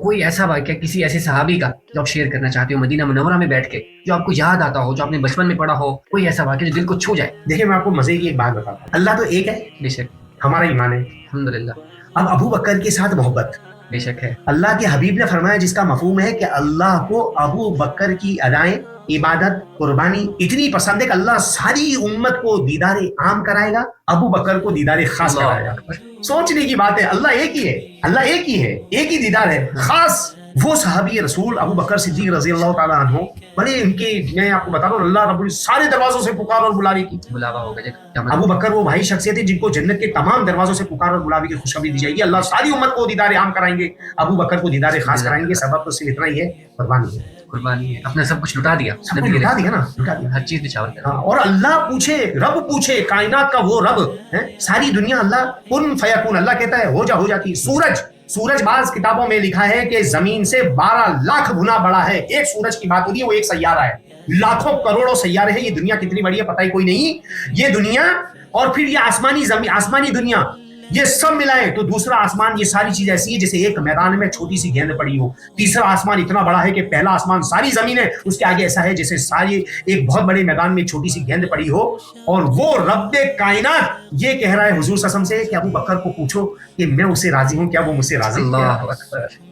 کوئی ایسا واقعہ کسی ایسے صحابی کا جو آپ شیئر کرنا چاہتے ہو مدینہ منورہ میں بیٹھ کے، جو آپ کو یاد آتا ہو، جو آپ نے بچپن میں پڑھا ہو، کوئی ایسا واقعہ جو دل کو چھو جائے؟ دیکھیں میں آپ کو مزے کی ایک بات بتاتا ہوں، اللہ تو ایک ہے، بے شک، ہمارا ایمان ہے. الحمدللہ. اب ابو بکر کے ساتھ محبت، بے شک ہے. اللہ کے حبیب نے فرمایا جس کا مفہوم ہے کہ اللہ کو ابو بکر کی ادائیں، عبادت، قربانی اتنی پسند ہے کہ اللہ ساری امت کو دیدار عام کرائے گا، ابو بکر کو دیدار خاص کرائے گا. سوچنے کی بات ہے، اللہ ایک ہی ہے، اللہ ایک ہی ہے، ایک ہی دیدار ہے خاص. وہ صحابی رسول ابو بکر صدیق رضی اللہ تعالیٰ عنہ بڑے ان کے، میں آپ کو بتا رہا ہوں، اللہ رب سارے دروازوں سے پکار اور بلاوے کی. بلاوا ہوگا جی. ابو بکر وہ بھائی شخصیت ہے جن کو جنت کے تمام دروازوں سے پکار اور بلاوے کی خوشخبری دی جائے گی. اللہ ساری امت کو دیدار عام کرائیں گے، ابو بکر کو دیدار خاص کرائیں گے. سبب تو صرف اتنا ہی ہے، قربانی ہے. قربانی ہے، اپنا سب کچھ لٹا دیا، سب کو لٹا دیا نا، لٹا دیا. ہر چیز نچھاور کر. اور اللہ پوچھے، رب پوچھے، کائنات کا وہ رب ہے، ساری دنیا اللہ کن فیکون، اللہ کہتا ہے ہو جا، ہو جاتی. سورج بعض کتابوں میں لکھا ہے کہ زمین سے 12 لاکھ گنا بڑا ہے. ایک سورج کی بات ہو رہی ہے، وہ ایک سیارہ ہے. لاکھوں کروڑوں سیارے ہیں. یہ دنیا کتنی بڑی ہے پتہ ہی کوئی نہیں. یہ دنیا اور پھر یہ آسمانی دنیا، یہ سب ملائیں تو دوسرا آسمان، یہ ساری چیز ایسی ہے جیسے ایک میدان میں چھوٹی سی گیند پڑی ہو. تیسرا آسمان اتنا بڑا ہے کہ پہلا آسمان ساری زمین ہے، اس کے آگے ایسا ہے جیسے ساری ایک بہت بڑے میدان میں چھوٹی سی گیند پڑی ہو. اور وہ رب کائنات یہ کہہ رہا ہے حضور صلی اللہ علیہ وسلم سے کہ ابو بکر کو پوچھو کہ میں اسے راضی ہوں کیا وہ مجھ سے راضی ہے. اللہ اکبر.